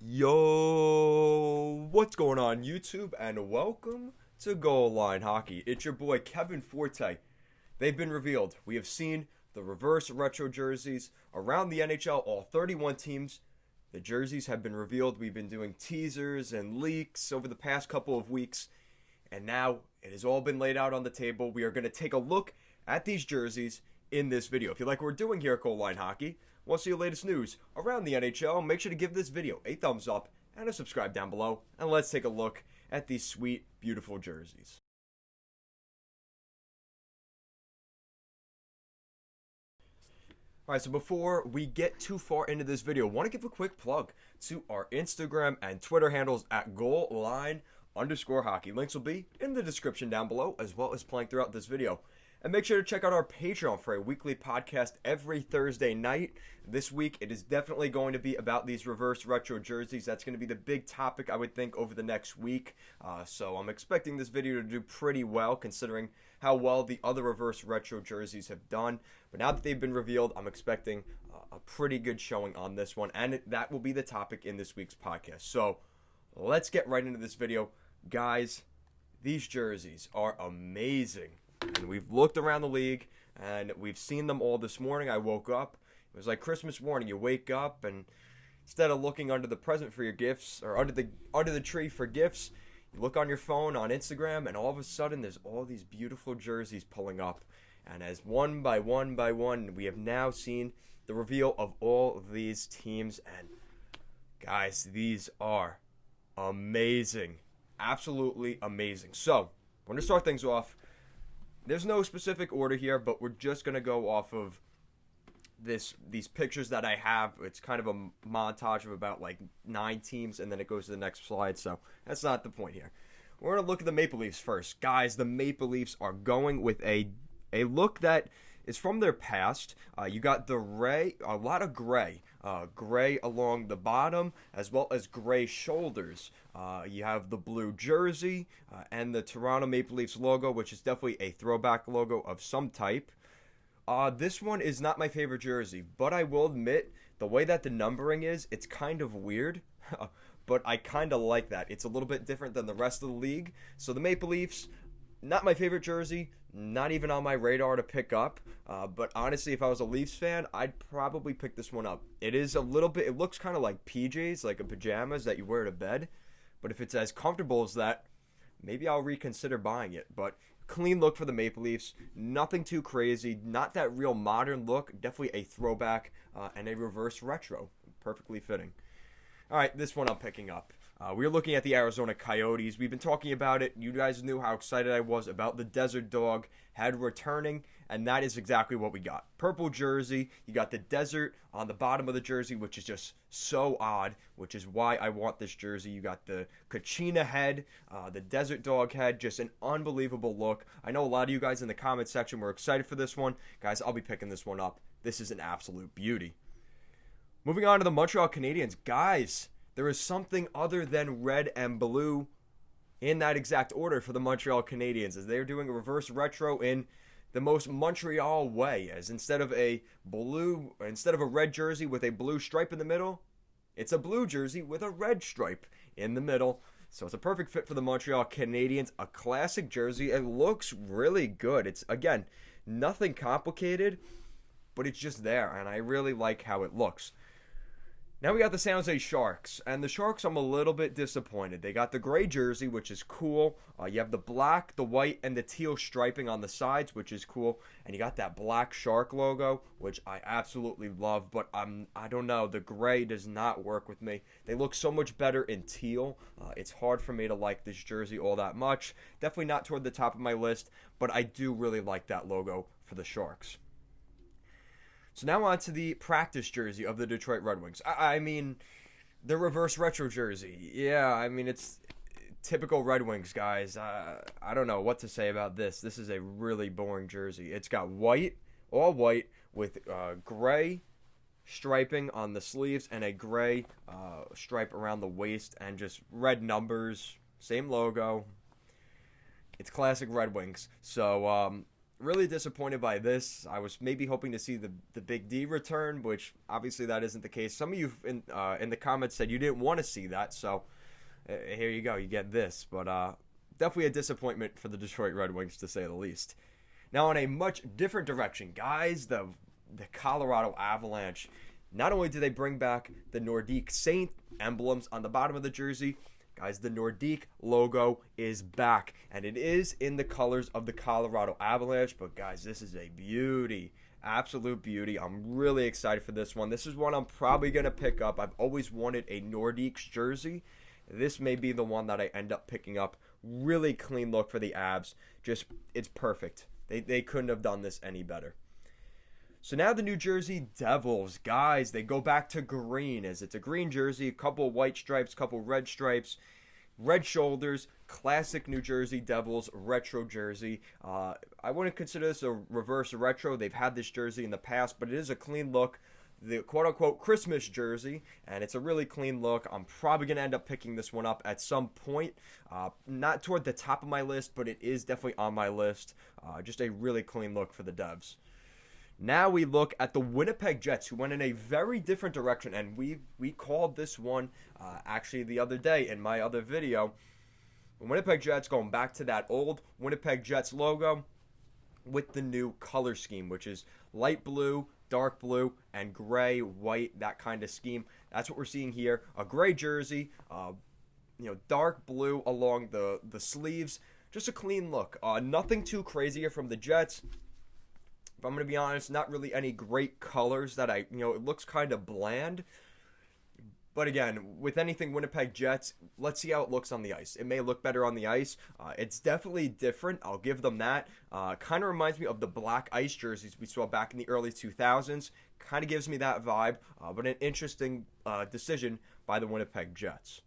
Yo, what's going on YouTube, and welcome to Goal Line Hockey. It's your boy Kevin Forte. They've been revealed. We have seen the reverse retro jerseys around the NHL, all 31 teams. The jerseys have been revealed. We've been doing teasers and leaks over the past couple of weeks, and now it has all been laid out on the table. We are going to take a look at these jerseys in this video. If you like what we're doing here at Goal Line Hockey, want to see the latest news around the NHL, make sure to give this video a thumbs up and a subscribe down below, and let's take a look at these sweet, beautiful jerseys. Alright, so before we get too far into this video, I want to give a quick plug to our Instagram and Twitter handles at goalline_hockey. Links will be in the description down below, as well as playing throughout this video. And make sure to check out our Patreon for a weekly podcast every Thursday night. This week, it is definitely going to be about these reverse retro jerseys. That's going to be the big topic, I would think, over the next week. So I'm expecting this video to do pretty well, considering how well the other reverse retro jerseys have done. But now that they've been revealed, I'm expecting a pretty good showing on this one. And that will be the topic in this week's podcast. So let's get right into this video. Guys, these jerseys are amazing. And we've looked around the league, and we've seen them all this morning. I woke up. It was like Christmas morning. You wake up, and instead of looking under the present for your gifts, or under the tree for gifts, you look on your phone, on Instagram, and all of a sudden, there's all these beautiful jerseys pulling up. And as one by one, we have now seen the reveal of all of these teams. And guys, these are amazing. Absolutely amazing. So, I'm going to start things off. There's no specific order here, but we're just going to go off of these pictures that I have. It's kind of a montage of about like 9 teams, and then it goes to the next slide, so that's not the point here. We're going to look at the Maple Leafs first. Guys, the Maple Leafs are going with a look that is from their past. You got a lot of gray. Gray along the bottom, as well as gray shoulders. You have the blue jersey and the Toronto Maple Leafs logo, which is definitely a throwback logo of some type. This one is not my favorite jersey, but I will admit, the way that the numbering is, it's kind of weird, but I kind of like that. It's a little bit different than the rest of the league. So the Maple Leafs, not my favorite jersey, not even on my radar to pick up, but honestly, if I was a Leafs fan, I'd probably pick this one up. It is a little bit, it looks kind of like PJs, like a pajamas that you wear to bed, but if it's as comfortable as that, maybe I'll reconsider buying it. But clean look for the Maple Leafs, nothing too crazy, not that real modern look, definitely a throwback and a reverse retro, perfectly fitting. All right, this one I'm picking up. We're looking at the Arizona Coyotes. We've been talking about it. You guys knew how excited I was about the Desert Dog head returning, and that is exactly what we got. Purple jersey. You got the desert on the bottom of the jersey, which is just so odd, which is why I want this jersey. You got the Kachina head, the Desert Dog head, just an unbelievable look. I know a lot of you guys in the comment section were excited for this one. Guys, I'll be picking this one up. This is an absolute beauty. Moving on to the Montreal Canadiens. Guys, there is something other than red and blue in that exact order for the Montreal Canadiens, as they're doing a reverse retro in the most Montreal way, as instead of a red jersey with a blue stripe in the middle, it's a blue jersey with a red stripe in the middle. So it's a perfect fit for the Montreal Canadiens, a classic jersey. It looks really good. It's, again, nothing complicated, but it's just there, and I really like how it looks. Now we got the San Jose Sharks, and the Sharks, I'm a little bit disappointed. They got the gray jersey, which is cool. You have the black, the white, and the teal striping on the sides, which is cool. And you got that black shark logo, which I absolutely love, but I don't know. The gray does not work with me. They look so much better in teal. It's hard for me to like this jersey all that much. Definitely not toward the top of my list, but I do really like that logo for the Sharks. So now on to the practice jersey of the Detroit Red Wings. I mean, the reverse retro jersey. Yeah, I mean, it's typical Red Wings, guys. I don't know what to say about this. This is a really boring jersey. It's got white, all white, with gray striping on the sleeves and a gray stripe around the waist and just red numbers. Same logo. It's classic Red Wings. So, really disappointed by this. I was maybe hoping to see the Big D return, which obviously that isn't the case. Some of you in the comments said you didn't want to see that, so here you go. You get this. But definitely a disappointment for the Detroit Red Wings, to say the least. Now, in a much different direction, guys, the Colorado Avalanche, not only do they bring back the Nordique Saint emblems on the bottom of the jersey, guys, the Nordique logo is back, and it is in the colors of the Colorado Avalanche. But, guys, this is a beauty, absolute beauty. I'm really excited for this one. This is one I'm probably going to pick up. I've always wanted a Nordiques jersey. This may be the one that I end up picking up. Really clean look for the Avs. Just, it's perfect. They couldn't have done this any better. So now the New Jersey Devils, guys, they go back to green, as it's a green jersey, a couple white stripes, couple red stripes, red shoulders, classic New Jersey Devils retro jersey. I wouldn't consider this a reverse retro. They've had this jersey in the past, but it is a clean look, the quote-unquote Christmas jersey, and it's a really clean look. I'm probably going to end up picking this one up at some point. Not toward the top of my list, but it is definitely on my list. Just a really clean look for the Devs. Now we look at the Winnipeg Jets, who went in a very different direction, and we called this one actually the other day in my other video. The Winnipeg Jets going back to that old Winnipeg Jets logo with the new color scheme, which is light blue, dark blue, and gray, white, that kind of scheme. That's what we're seeing here. A gray jersey, dark blue along the sleeves. Just a clean look. Nothing too crazy here from the Jets. If I'm going to be honest, not really any great colors that it looks kind of bland. But again, with anything Winnipeg Jets, let's see how it looks on the ice. It may look better on the ice. It's definitely different. I'll give them that. Kind of reminds me of the black ice jerseys we saw back in the early 2000s. Kind of gives me that vibe. But an interesting decision by the Winnipeg Jets.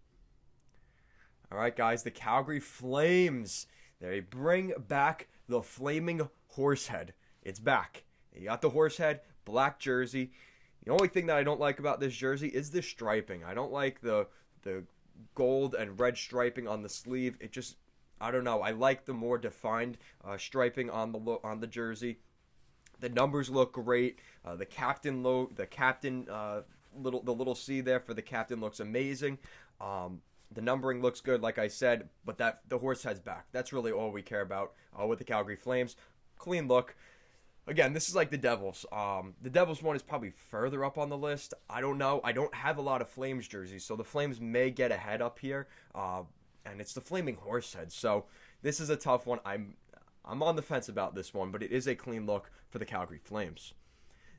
All right, guys, the Calgary Flames. They bring back the flaming horse head. It's back. You got the horse head, black jersey. The only thing that I don't like about this jersey is the striping. I don't like the gold and red striping on the sleeve. It just, I don't know. I like the more defined striping on the jersey. The numbers look great. The little C there for the captain looks amazing. The numbering looks good, like I said, but the horse head's back. That's really all we care about with the Calgary Flames. Clean look. Again, this is like the Devils. The Devils one is probably further up on the list. I don't know. I don't have a lot of Flames jerseys, so the Flames may get ahead up here. And it's the Flaming Horse Head. So this is a tough one. I'm on the fence about this one, but it is a clean look for the Calgary Flames.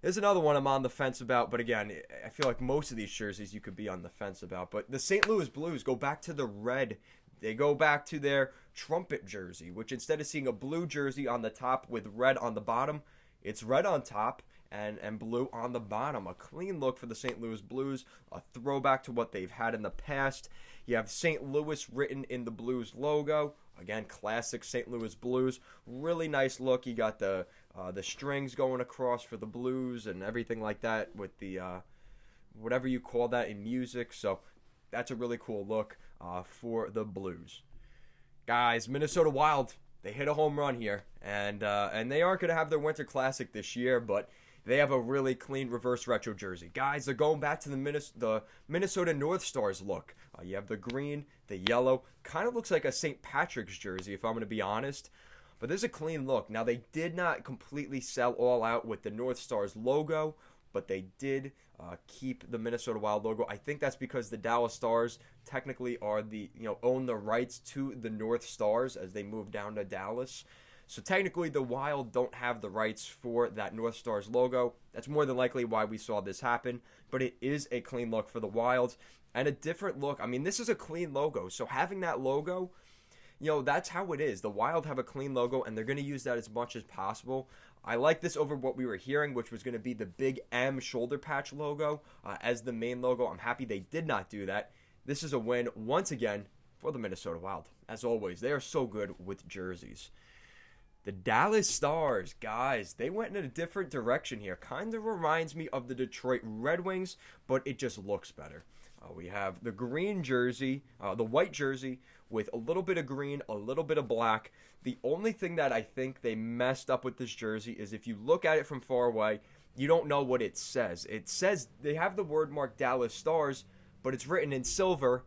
There's another one I'm on the fence about, but again, I feel like most of these jerseys you could be on the fence about. But the St. Louis Blues go back to the red. They go back to their trumpet jersey, which instead of seeing a blue jersey on the top with red on the bottom, it's red on top and blue on the bottom. A clean look for the St. Louis Blues, a throwback to what they've had in the past. You have St. Louis written in the Blues logo. Again, classic St. Louis Blues. Really nice look. You got the strings going across for the Blues and everything like that with the whatever you call that in music. So that's a really cool look for the Blues. Guys, Minnesota Wild, they hit a home run here, and they aren't going to have their Winter Classic this year, but they have a really clean reverse retro jersey. Guys, they're going back to the Minnesota North Stars look. You have the green, the yellow. Kind of looks like a St. Patrick's jersey, if I'm going to be honest. But this is a clean look. Now, they did not completely sell all out with the North Stars logo, but they did keep the Minnesota Wild logo. I think that's because the Dallas Stars technically are own the rights to the North Stars as they move down to Dallas. So technically the Wild don't have the rights for that North Stars logo. That's more than likely why we saw this happen. But it is a clean look for the Wild and a different look. I mean, this is a clean logo. So having that logo, that's how it is. The Wild have a clean logo, and they're going to use that as much as possible. I like this over what we were hearing, which was going to be the big M shoulder patch logo as the main logo. I'm happy they did not do that. This is a win, once again, for the Minnesota Wild. As always, they are so good with jerseys. The Dallas Stars, guys, they went in a different direction here. Kind of reminds me of the Detroit Red Wings, but it just looks better. We have the green jersey, the white jersey with a little bit of green, a little bit of black. The only thing that I think they messed up with this jersey is if you look at it from far away, you don't know what it says. It says they have the word marked Dallas Stars, but it's written in silver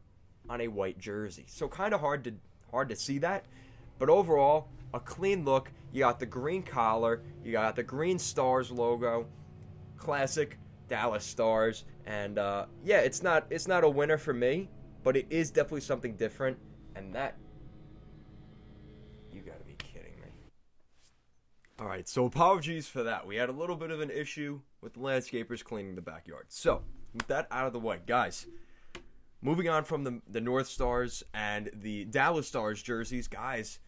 on a white jersey. So kind of hard to see that. But overall, a clean look. You got the green collar, you got the green Stars logo, classic Dallas Stars, and yeah, it's not a winner for me, but it is definitely something different, and that, you gotta be kidding me. All right, so apologies for that. We had a little bit of an issue with the landscapers cleaning the backyard. So with that out of the way, guys, moving on from the North Stars and the Dallas Stars jerseys, guys,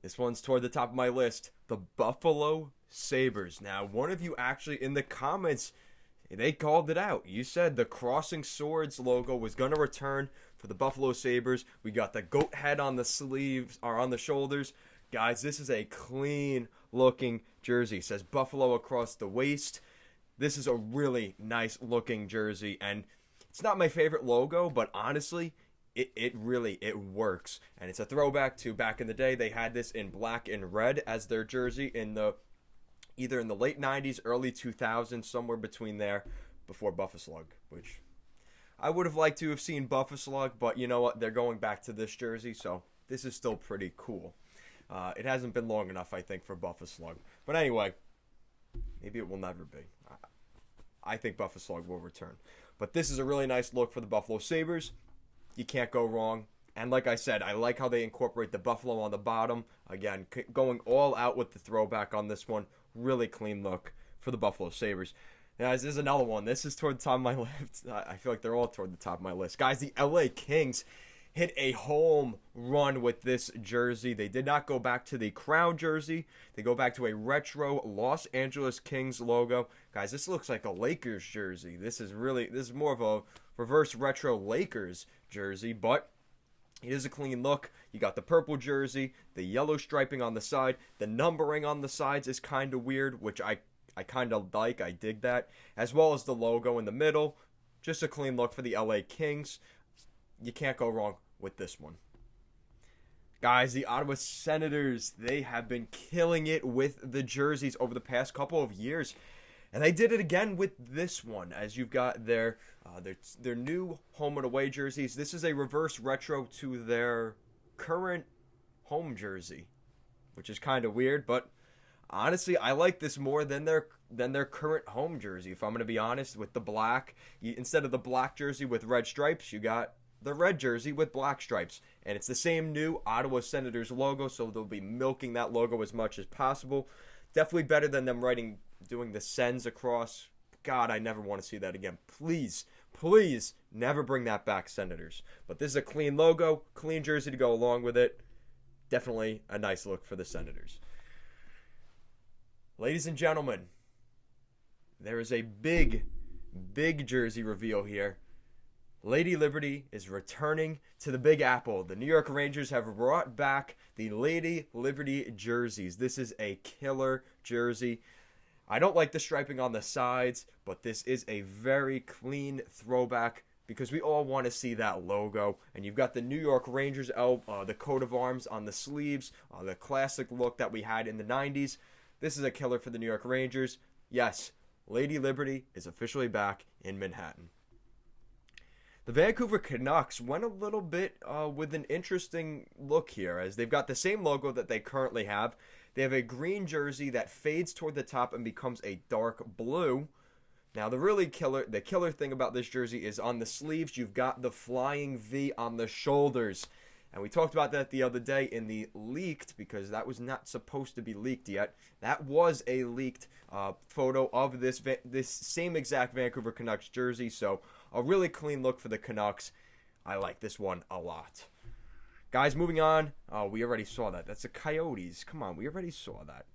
this one's toward the top of my list, the Buffalo Sabres. Now, one of you actually in the comments, they called it out. You said the Crossing Swords logo was going to return for the Buffalo Sabres. We got the goat head on the sleeves, or on the shoulders. Guys, this is a clean looking jersey. It says Buffalo across the waist. This is a really nice looking jersey, and it's not my favorite logo, but honestly, it really works. And it's a throwback to back in the day. They had this in black and red as their jersey either in the late 90s, early 2000s, somewhere between there, before Buffaslug, which I would have liked to have seen Buffaslug, but you know what? They're going back to this jersey, so this is still pretty cool. It hasn't been long enough, I think, for Buffaslug. But anyway, maybe it will never be. I think Buffaslug will return. But this is a really nice look for the Buffalo Sabres. You can't go wrong. And like I said, I like how they incorporate the buffalo on the bottom. Again, going all out with the throwback on this one. Really clean look for the Buffalo Sabres. Guys, this is another one. This is toward the top of my list. I feel like they're all toward the top of my list. Guys, the LA Kings hit a home run with this jersey. They did not go back to the crown jersey. They go back to a retro Los Angeles Kings logo. Guys, this looks like a Lakers jersey. This is more of a reverse retro Lakers jersey, but it is a clean look. You got the purple jersey, the yellow striping on the side. The numbering on the sides is kind of weird, which I kind of like. I dig that. As well as the logo in the middle. Just a clean look for the LA Kings. You can't go wrong with this one. Guys, the Ottawa Senators, they have been killing it with the jerseys over the past couple of years. And they did it again with this one, as you've got their new home and away jerseys. This is a reverse retro to their current home jersey, which is kind of weird, but honestly, I like this more than their current home jersey, if I'm going to be honest, with the black. Instead of the black jersey with red stripes, you got the red jersey with black stripes. And it's the same new Ottawa Senators logo, so they'll be milking that logo as much as possible. Definitely better than them doing the Sens across. God, I never want to see that again. Please, please, never bring that back, Senators. But this is a clean logo, clean jersey to go along with it. Definitely a nice look for the Senators. Ladies and gentlemen, there is a big jersey reveal here. Lady Liberty is returning to the Big Apple. The New York Rangers have brought back the Lady Liberty jerseys. This is a killer jersey. I don't like the striping on the sides, but this is a very clean throwback because we all want to see that logo. And you've got the New York Rangers, the coat of arms on the sleeves, the classic look that we had in the 90s. This is a killer for the New York Rangers. Yes, Lady Liberty is officially back in Manhattan. The Vancouver Canucks went a little bit with an interesting look here, as they've got the same logo that they currently have. They have a green jersey that fades toward the top and becomes a dark blue. Now, the killer thing about this jersey is on the sleeves, you've got the flying V on the shoulders. And we talked about that the other day in the leaked, because that was not supposed to be leaked yet. That was a leaked photo of this same exact Vancouver Canucks jersey. So a really clean look for the Canucks. I like this one a lot. Guys, moving on. Oh, we already saw that. That's the Coyotes. Come on, we already saw that.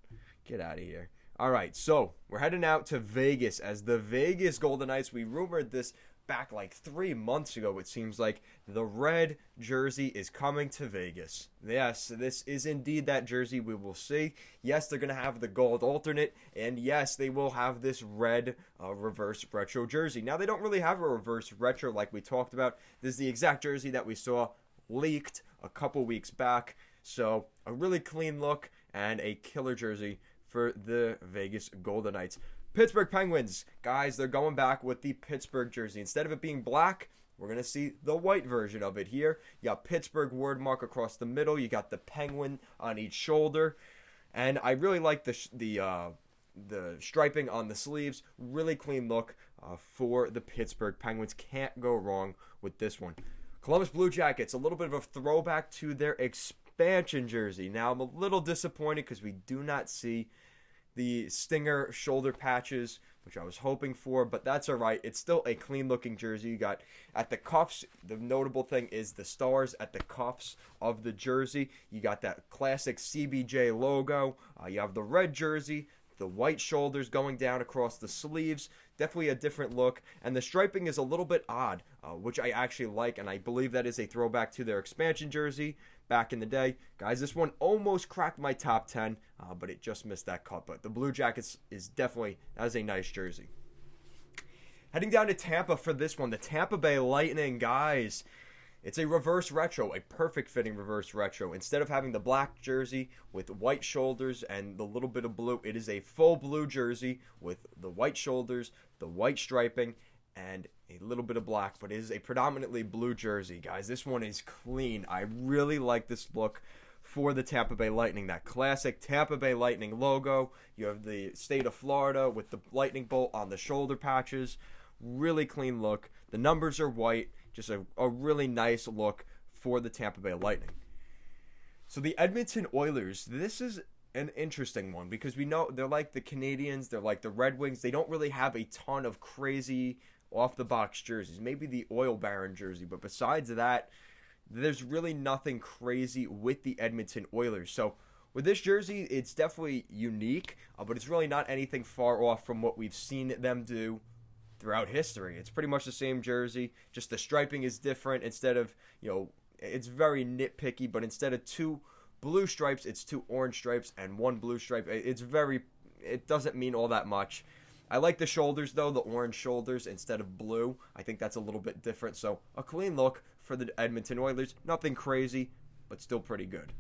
Get out of here. All right, so we're heading out to Vegas as the Vegas Golden Knights. We rumored this back like 3 months ago, it seems like, the red jersey is coming to Vegas. Yes, this is indeed that jersey we will see. Yes, they're going to have the gold alternate, and yes, they will have this red reverse retro jersey. Now, they don't really have a reverse retro like we talked about. This is the exact jersey that we saw leaked a couple weeks back. So, a really clean look and a killer jersey for the Vegas Golden Knights. Pittsburgh Penguins, guys, they're going back with the Pittsburgh jersey. Instead of it being black, we're going to see the white version of it here. You got Pittsburgh word mark across the middle. You got the penguin on each shoulder. And I really like the striping on the sleeves. Really clean look for the Pittsburgh Penguins. Can't go wrong with this one. Columbus Blue Jackets, a little bit of a throwback to their expansion jersey. Now, I'm a little disappointed because we do not see the Stinger shoulder patches, which I was hoping for, but that's all right. It's still a clean-looking jersey. You got at the cuffs, the notable thing is the stars at the cuffs of the jersey. You got that classic CBJ logo. You have the red jersey, the white shoulders going down across the sleeves. Definitely a different look, and the striping is a little bit odd, which I actually like, and I believe that is a throwback to their expansion jersey back in the day. Guys, this one almost cracked my top 10, but it just missed that cut. But the Blue Jackets is definitely, that is a nice jersey. Heading down to Tampa for this one, the Tampa Bay Lightning, guys. It's a reverse retro, a perfect fitting reverse retro. Instead of having the black jersey with white shoulders and the little bit of blue, it is a full blue jersey with the white shoulders, the white striping, and a little bit of black, but it is a predominantly blue jersey, guys. This one is clean. I really like this look for the Tampa Bay Lightning. That classic Tampa Bay Lightning logo. You have the state of Florida with the lightning bolt on the shoulder patches. Really clean look. The numbers are white. Just a really nice look for the Tampa Bay Lightning. So the Edmonton Oilers, this is an interesting one because we know they're like the Canadians, they're like the Red Wings. They don't really have a ton of crazy off-the-box jerseys. Maybe the Oil Baron jersey, but besides that, there's really nothing crazy with the Edmonton Oilers. So with this jersey, it's definitely unique, but it's really not anything far off from what we've seen them do throughout history. It's pretty much the same jersey, just the striping is different. Instead of, it's very nitpicky, but instead of 2 blue stripes, it's 2 orange stripes and 1 blue stripe. It doesn't mean all that much. I like the shoulders, though, the orange shoulders instead of blue. I think that's a little bit different. So a clean look for the Edmonton Oilers. Nothing crazy, but still pretty good.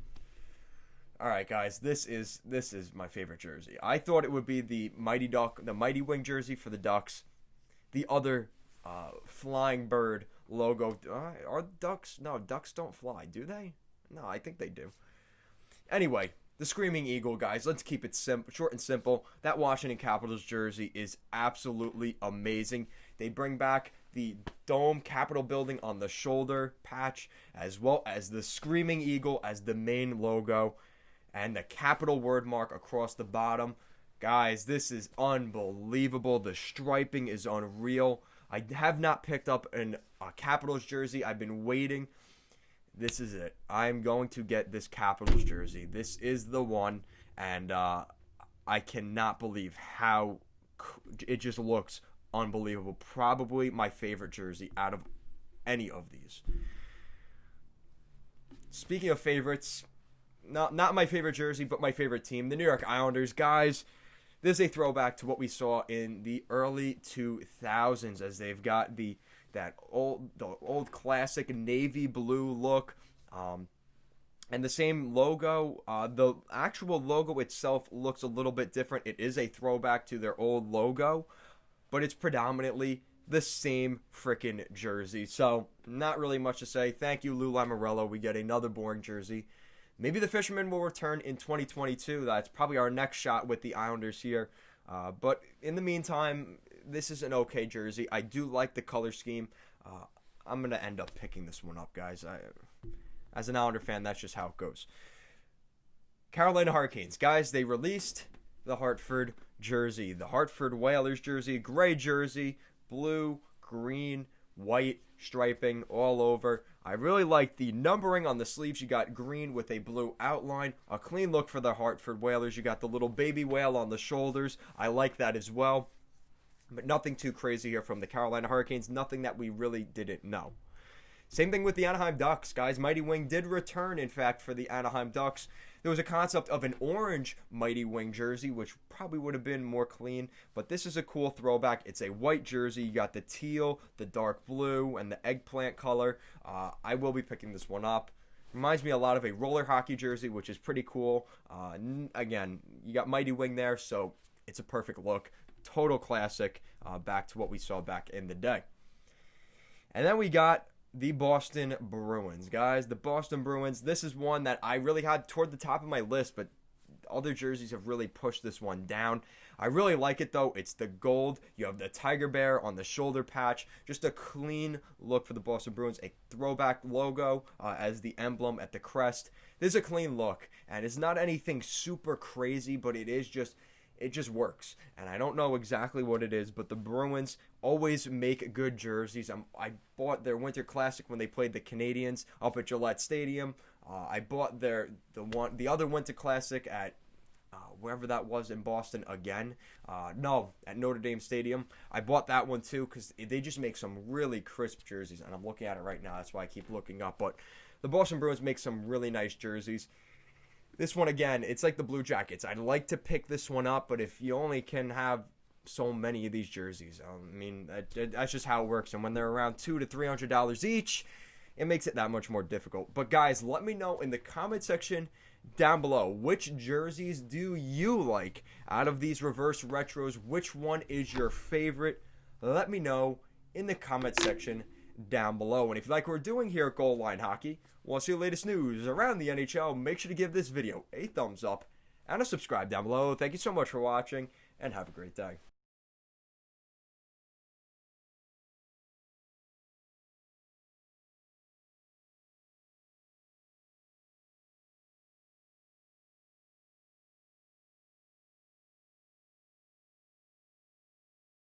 All right, guys, this is my favorite jersey. I thought it would be the Mighty Wing jersey for the Ducks. The other flying bird logo. Are Ducks? No, Ducks don't fly, do they? No, I think they do. Anyway, the Screaming Eagle, guys. Let's keep it short and simple. That Washington Capitals jersey is absolutely amazing. They bring back the dome Capitol building on the shoulder patch, as well as the Screaming Eagle as the main logo, and the Capitol word mark across the bottom. Guys, this is unbelievable. The striping is unreal. I have not picked up a Capitals jersey. I've been waiting. This is it. I'm going to get this Capitals jersey. This is the one, and I cannot believe how it just looks unbelievable. Probably my favorite jersey out of any of these. Speaking of favorites, not my favorite jersey, but my favorite team, the New York Islanders. Guys, this is a throwback to what we saw in the early 2000s, as they've got the old classic navy blue look, and the same logo. The actual logo itself looks a little bit different. It is a throwback to their old logo, but it's predominantly the same freaking jersey. So not really much to say. Thank you, Lou Lamoriello. We get another boring jersey. Maybe the Fisherman will return in 2022. That's probably our next shot with the Islanders here. But in the meantime, this is an okay jersey. I do like the color scheme. I'm going to end up picking this one up, guys. As an Islander fan, that's just how it goes. Carolina Hurricanes. Guys, they released the Hartford jersey. The Hartford Whalers jersey. Gray jersey. Blue, green, white striping all over. I really like the numbering on the sleeves. You got green with a blue outline. A clean look for the Hartford Whalers. You got the little baby whale on the shoulders. I like that as well. But nothing too crazy here from the Carolina Hurricanes. Nothing that we really didn't know. Same thing with the Anaheim Ducks, guys. Mighty Wing did return, in fact, for the Anaheim Ducks. There was a concept of an orange Mighty Wing jersey, which probably would have been more clean, but this is a cool throwback. It's a white jersey. You got the teal, the dark blue, and the eggplant color. I will be picking this one up. Reminds me a lot of a roller hockey jersey, which is pretty cool. Again, you got Mighty Wing there, so it's a perfect look. Total classic, back to what we saw back in the day. And then we got the Boston Bruins, guys. The Boston Bruins, this is one that I really had toward the top of my list, but other jerseys have really pushed this one down. I really like it, though. It's the gold. You have the tiger bear on the shoulder patch. Just a clean look for the Boston Bruins. A throwback logo as the emblem at the crest. This is a clean look, and it's not anything super crazy, but it just works. And I don't know exactly what it is, but the Bruins always make good jerseys. I bought their Winter Classic when they played the Canadiens up at Gillette Stadium. I bought the other Winter Classic at wherever that was in Boston again. At Notre Dame Stadium. I bought that one too because they just make some really crisp jerseys, and I'm looking at it right now. That's why I keep looking up. But the Boston Bruins make some really nice jerseys. This one, again, it's like the Blue Jackets. I'd like to pick this one up, but if you only can have so many of these jerseys, that's just how it works. And when they're around $200 to $300 each, it makes it that much more difficult. But guys, let me know in the comment section down below, which jerseys do you like out of these reverse retros? Which one is your favorite? Let me know in the comment section down below. And if you like what we're doing here at Goal Line Hockey, want to see the latest news around the NHL, make sure to give this video a thumbs up and a subscribe down below. Thank you so much for watching, and have a great day.